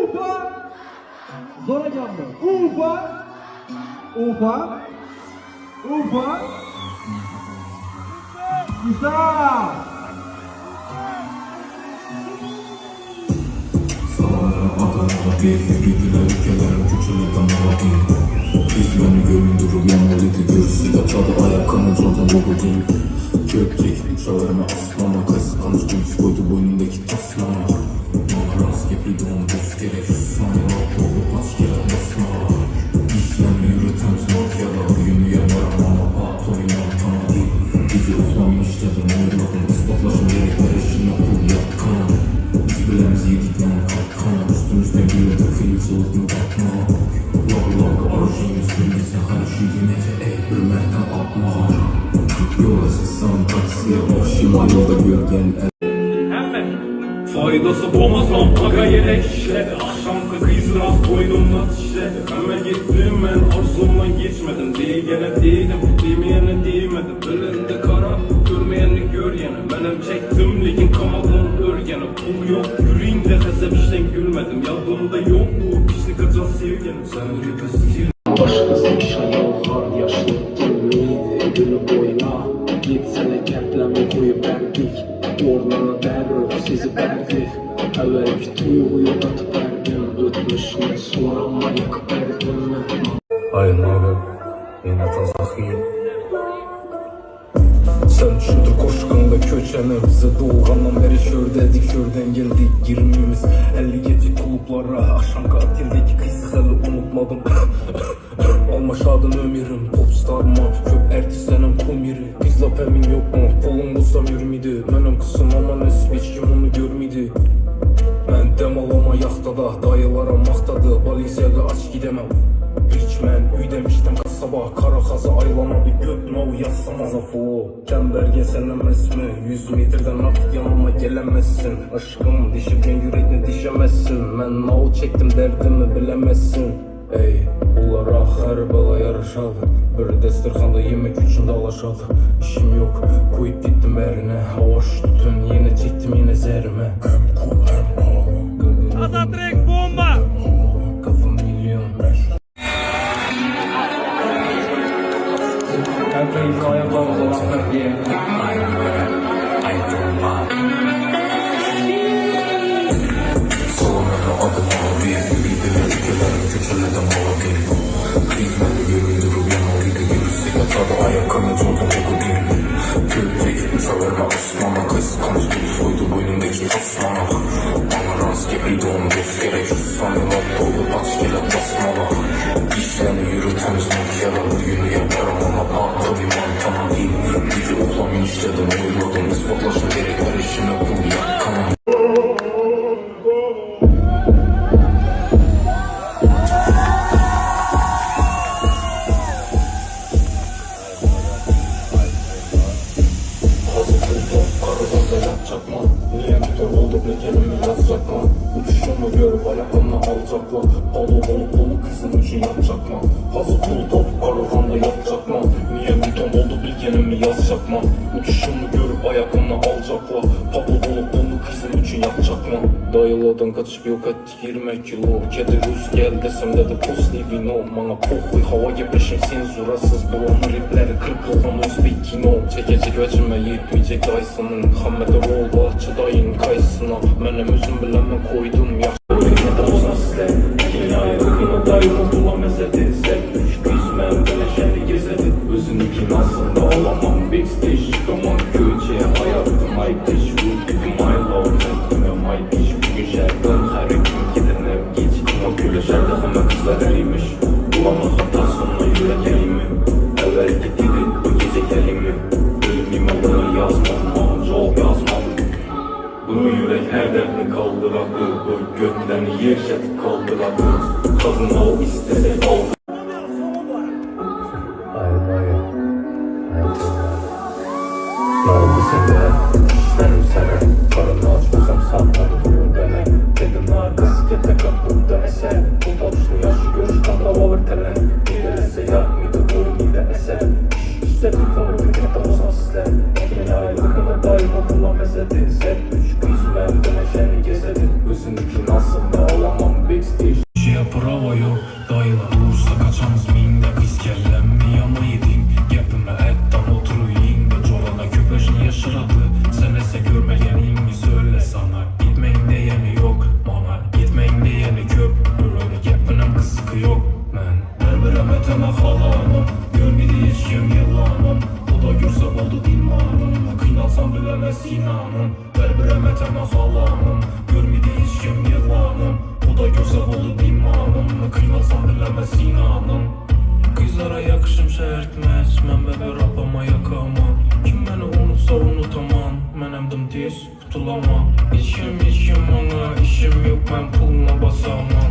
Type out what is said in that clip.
Ufa. Zoracağım mı? Ufa. Ufa. Ufa. Güzel. Bir birbirine ülkelerin küçülükten muhabbim İzlerini görün durup yanmalıydı görüsü kaçadı ayak kanıcıldan boku değil Gökçek uçalarına aslana kıskanç göğüs koydu boynundaki tasmana Bana rast yapıyı doğum düz gerek Sana rahat olup aç kere basma İşlerini yürüten tırnak ya da yürüyen yaramama Patoyman kana değil Bizi uzman işledim oynadım ispatlaşın gerekler işine bul yap kanım Birbirlerimizi yedik lan kalkana Üstümüzden gülede kıyımsızlıkını bakma Log orijimiz bilgisi her şey yemece ey ürmekten atma Yola çıksan taksiye başıma yolda gölgen Faydası boğmazam aga yelek işledi Akşam kıyısın az boynumdan işledi Ömer gittim ben arzumdan geçmedim Değil gene değilim demeyene değmedim Önünde kara görmeyeni gör yine Benim çektim lekin kamadım örgeni Pul yok yürüyün de hesap işten gülmedim Yadımda yok bu pişli kaçan sevgenim Sen bir pestil Başkası işe yollar yaşlı kimliğiydi günü boyuna Gitsene kepleme koyup verdik Ormana derröp sizi verdik Evvelki duyguyu atıp verdim Ötmüş ne sorama yakıp verdim mi? Aynen abi yine tazakıyım Sen şudur koşkanda köçene bize doğuğandan beri şördedik şörden geldik girmemiz 50 gece kulüplara akşam katildeki kız hali unutmadım Almaşadın ömürüm popstarma köp ertisenem komiri Kızla pemin yok mu kolum bulsam yürümidi Menem kısım ama nesip hiç kim onu görmedi Ben demalama yaxtada dayılara maqtadı Balisiyada aç gidemem Hiç men üy demiştim kasaba Kara xazı aylanadı göt nav yazsam azafo Kemberge sen emesmi 100 metrden artık yanıma gelemezsin Aşkım dişirken yüreğine dişemezsin Men nav çektim derdimi bilemezsin Ey bunlara her bela yarışadı Bir destirxanda yemek üçün dalaşadı İşim yok koyup gittim erine Havaş tutun yine çektim yine zerime Hem cool hem havalı Azatrek bomba Kafam milyon Hepiniz ayaklarınızı bakmak diye Solumda adım abi Birbirine ülkelerin küçüleden muhabbim Kıymetli göründürüp yanmalıydı görüsü kaçadı ayak kanıcıldan boku değil Gökçek uçalarına aslana kıskanç göğüs koydu boynundaki tasmana Bana rast yapıyı doğum düz gerek Sana rahat olup aç kere basmala İşlerini yürütemiz mutyalar Bugünü yaparım ama patladı mantana değil Gücü oklamin işledim oyladım ispatlaşın gerekler işine bul yak kanım Niye tutar olduk ne kelime yazacakma Uçuşumu görüp ayaklarına alacakla Palo olup dolu kızın için yapacakma Hazır dolu top arafanda yapacakma Niye buton oldu bilgenimi yazacakma Uçuşumu görüp ayaklarına alacakla Palo olup dolu kızın için yapacakma Dayılardan kaçıp yok ettik 20 kilo Kedi rüz gel desem dedi posli vino Bana pohvi hava gepeşim senzurasız Bulanı ripleri 40 yıldan özbek kino Çekecek vecime yetmeyecek Dyson'ın Hammede rol bahçedayın kaysına Menem özüm bileme koydum ya Ne olsa sizler Dünyaya ıkına dair kurtula mesedi Sen 3 kızmen beleşeni gezedi Özününki aslında alamam Backstage çıkamam köçeye Hayatım ay piş Vurdum my love Netime my piş Bugün şerden her gün giden ev geç Ama küle şerde hemen kızlar eliymiş Bulama hatasına yürek elimi Evvel gittiği bu gece kelimi Ölümüme bunu yazmadım Çok yazmadım Bu yürek her dertini kaldıradı Bu göklerini yeşet kaldıradı Kazına o istesek aldı Ne oldu sende? Benim sana Karını açmasam sanmadı durur deme Dedim arkası gete kapı demese Bu tatlı yaşı görüş kanda bağır telen Giderse ya mıydı bu mide eser İşte bir konu fikret olsan sizler Dünyayı ıkına dair okula mezedi Sen 3 kız ben güneşeni gezedi Özündeki nasıl da olamam bir yok. Dayılar olursa kaçamız minde. Kız kellemmi yana yedin. Gepime etten oturuyun. Ve corana köpeşini yaşaradı. Sen ise görmeyenimi söyle sana. Gitmeyin diyeni yok bana. Gitmeyin diyeni köp. Böyle gepinem kısıkı yok. Men berberem eteme halamım. Görmedi hiç kim yılanım. O da görse oldu dilmanım. Kıynalsam bilemez inanım. Berberem eteme halamım. Görmedi hiç kim yılanım. O da görse oldu dilmanım. Kıynalsam bilemez inanım. Kızlara yakışım şertmez. Men bebe rapama yakamam. Kim beni unutsa unutamam. Men emdim tez tutulamam. Hiç kim bana işim yok, ben puluna basamam.